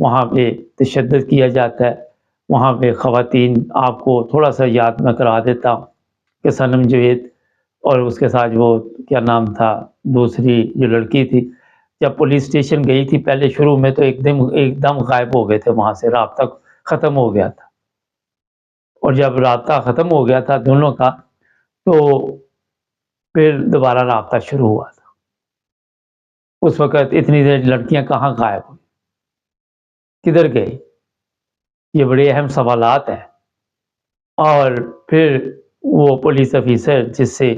وہاں پہ تشدد کیا جاتا ہے، وہاں پہ خواتین، آپ کو تھوڑا سا یاد میں کرا دیتا ہوں کہ صنم جوید اور اس کے ساتھ وہ کیا نام تھا دوسری جو لڑکی تھی، جب پولیس اسٹیشن گئی تھی پہلے شروع میں تو ایک دم غائب ہو گئے تھے، وہاں سے رابطہ ختم ہو گیا تھا، اور جب رابطہ ختم ہو گیا تھا دونوں کا تو پھر دوبارہ رابطہ شروع ہوا تھا۔ اس وقت اتنی دیر لڑکیاں کہاں غائب ہوئی، کدھر گئی؟ یہ بڑے اہم سوالات ہیں۔ اور پھر وہ پولیس افیسر جس سے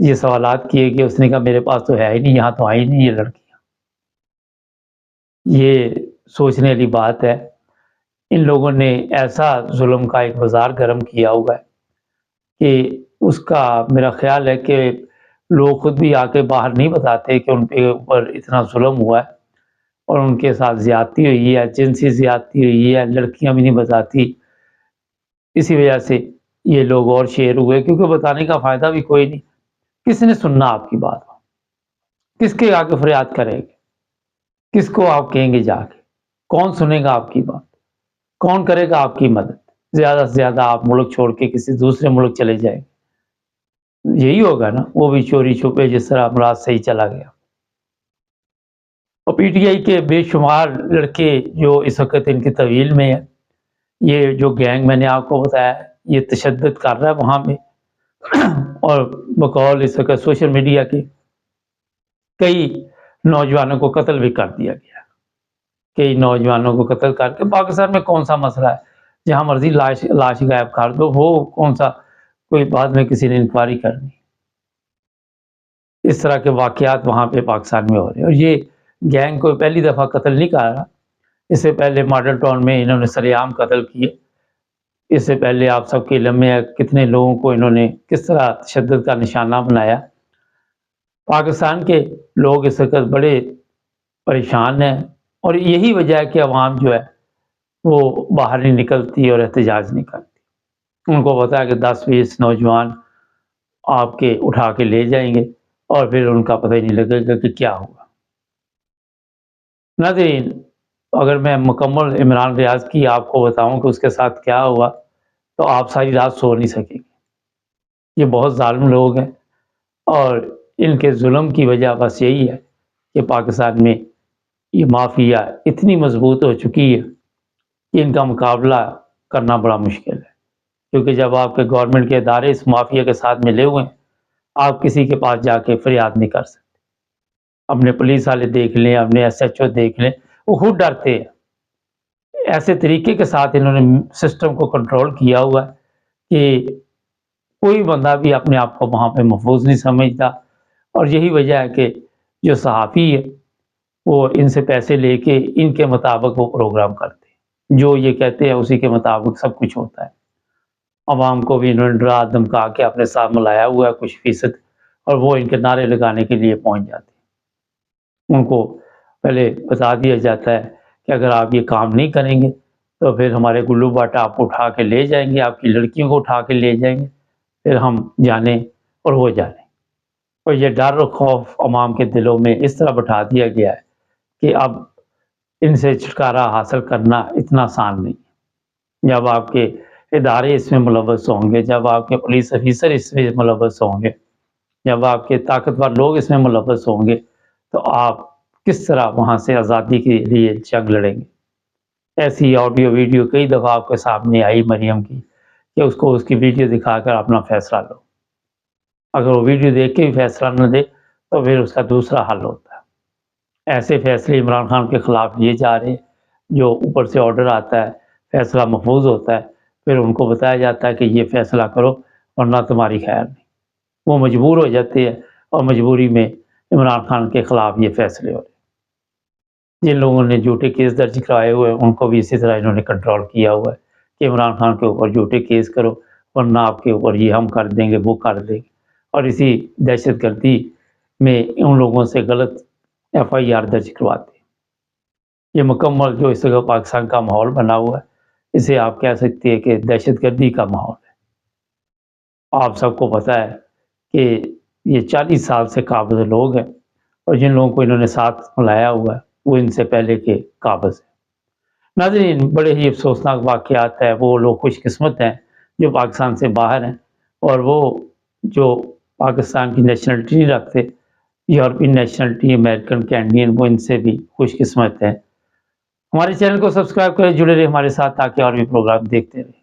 یہ سوالات کیے گئے اس نے کہا میرے پاس تو ہے ہی نہیں، یہاں تو آئی نہیں یہ لڑکیاں۔ یہ سوچنے والی بات ہے، ان لوگوں نے ایسا ظلم کا ایک بازار گرم کیا ہوا ہے کہ اس کا میرا خیال ہے کہ لوگ خود بھی آ کے باہر نہیں بتاتے کہ ان کے اوپر اتنا ظلم ہوا ہے اور ان کے ساتھ زیادتی ہوئی ہے، جنسی زیادتی ہوئی ہے، لڑکیاں بھی نہیں بتاتی۔ اسی وجہ سے یہ لوگ اور شیر ہوئے، کیونکہ بتانے کا فائدہ بھی کوئی نہیں، کس نے سننا آپ کی بات؟ کس کے آگے فریاد کرے گے؟ کس کو آپ کہیں گے جا کے؟ کون سنے گا آپ کی بات؟ کون کرے گا آپ کی مدد؟ زیادہ سے زیادہ آپ ملک چھوڑ کے کسی دوسرے ملک چلے جائیں، یہی ہوگا نا، وہ بھی چوری چھپے جس طرح امراض سے ہی چلا گیا۔ اور پی ٹی آئی کے بے شمار لڑکے جو اس وقت ان کی طویل میں ہے، یہ جو گینگ میں نے آپ کو بتایا یہ تشدد کر رہا ہے وہاں پہ، اور بقول اس وقت سوشل میڈیا کے کئی نوجوانوں کو قتل بھی کر دیا گیا، کئی نوجوانوں کو قتل کر کے۔ پاکستان میں کون سا مسئلہ ہے جہاں مرضی لاش غائب کر دو، وہ کون سا کوئی بعد میں کسی نے انکوائری کرنی؟ اس طرح کے واقعات وہاں پہ پاکستان میں ہو رہے ہیں، اور یہ گینگ کو پہلی دفعہ قتل نہیں کر رہا، اس سے پہلے ماڈل ٹاؤن میں انہوں نے سرے عام قتل کیے، اس سے پہلے آپ سب کے علم میں ہے کتنے لوگوں کو انہوں نے کس طرح تشدد کا نشانہ بنایا۔ پاکستان کے لوگ اس وقت بڑے پریشان ہیں، اور یہی وجہ ہے کہ عوام جو ہے وہ باہر نہیں نکلتی اور احتجاج نہیں کرتی۔ ان کو پتا ہے کہ 10-20 نوجوان آپ کے اٹھا کے لے جائیں گے اور پھر ان کا پتہ ہی نہیں لگے گا کہ کیا ہوا۔ ناظرین، اگر میں مکمل عمران ریاض کی آپ کو بتاؤں کہ اس کے ساتھ کیا ہوا تو آپ ساری رات سو نہیں سکیں گے۔ یہ بہت ظالم لوگ ہیں، اور ان کے ظلم کی وجہ بس یہی ہے کہ پاکستان میں یہ مافیا اتنی مضبوط ہو چکی ہے کہ ان کا مقابلہ کرنا بڑا مشکل ہے، کیونکہ جب آپ کے گورنمنٹ کے ادارے اس مافیا کے ساتھ ملے ہوئے ہیں، آپ کسی کے پاس جا کے فریاد نہیں کر سکتے۔ اپنے پولیس والے دیکھ لیں، اپنے ایس ایچ او دیکھ لیں، وہ خود ڈرتے ہیں۔ ایسے طریقے کے ساتھ انہوں نے سسٹم کو کنٹرول کیا ہوا ہے کہ کوئی بندہ بھی اپنے آپ کو وہاں پہ محفوظ نہیں سمجھتا، اور یہی وجہ ہے کہ جو صحافی ہے وہ ان سے پیسے لے کے ان کے مطابق وہ پروگرام کرتے ہیں، جو یہ کہتے ہیں اسی کے مطابق سب کچھ ہوتا ہے۔ عوام کو بھی انہوں نے ڈرا دھمکا کے اپنے ساتھ ملایا ہوا ہے کچھ فیصد، اور وہ ان کے نعرے لگانے کے لیے پہنچ جاتے ہیں۔ ان کو پہلے بتا دیا جاتا ہے کہ اگر آپ یہ کام نہیں کریں گے تو پھر ہمارے گلو باٹا آپ کو اٹھا کے لے جائیں گے، آپ کی لڑکیوں کو اٹھا کے لے جائیں گے، پھر ہم جانے اور وہ جانے۔ اور یہ ڈر و خوف عوام کے دلوں میں اس طرح بٹھا دیا گیا ہے کہ اب ان سے چھٹکارا حاصل کرنا اتنا آسان نہیں ہے۔ جب آپ کے ادارے اس میں ملوث ہوں گے، جب آپ کے پولیس افیسر اس میں ملوث ہوں گے، جب آپ کے طاقتور لوگ اس میں ملوث ہوں گے، تو آپ کس طرح وہاں سے آزادی کے لیے جنگ لڑیں گے؟ ایسی آڈیو ویڈیو کئی دفعہ آپ کے سامنے آئی مریم کی کہ اس کو اس کی ویڈیو دکھا کر اپنا فیصلہ لو۔ اگر وہ ویڈیو دیکھ کے بھی فیصلہ نہ دے تو پھر اس کا دوسرا حل ہوتا ہے۔ ایسے فیصلے عمران خان کے خلاف لیے جا رہے ہیں، جو اوپر سے آرڈر آتا ہے، فیصلہ محفوظ ہوتا ہے، پھر ان کو بتایا جاتا ہے کہ یہ فیصلہ کرو ورنہ تمہاری خیر نہیں۔ وہ مجبور ہو جاتے ہیں، اور مجبوری میں عمران خان کے خلاف یہ فیصلے ہو رہے ہیں۔ جن لوگوں نے جھوٹے کیس درج کروائے ہوئے ہیں ان کو بھی اسی طرح انہوں نے کنٹرول کیا ہوا ہے کہ عمران خان کے اوپر جھوٹے کیس کرو ورنہ آپ کے اوپر یہ ہم کر دیں گے، وہ کر دیں گے، اور اسی دہشت گردی میں ان لوگوں سے غلط ایف آئی آر درج کرواتے ہیں۔ یہ مکمل جو اس وقت پاکستان کا ماحول بنا ہوا ہے، اسے آپ کہہ سکتے ہیں کہ دہشت گردی کا ماحول ہے۔ آپ سب کو پتہ ہے کہ یہ 40 سال سے قابض لوگ ہیں، اور جن لوگوں کو انہوں نے ساتھ ملایا ہوا ہے وہ ان سے پہلے کے قابض ہیں۔ ناظرین، بڑے ہی افسوسناک واقعات ہے، وہ لوگ خوش قسمت ہیں جو پاکستان سے باہر ہیں، اور وہ جو پاکستان کی نیشنلٹی رکھتے، یورپین نیشنلٹی، امریکن، کینیڈین، وہ ان سے بھی خوش قسمت ہے۔ ہمارے چینل کو سبسکرائب کریں، جڑے رہے ہمارے ساتھ تاکہ اور بھی پروگرام دیکھتے رہیں۔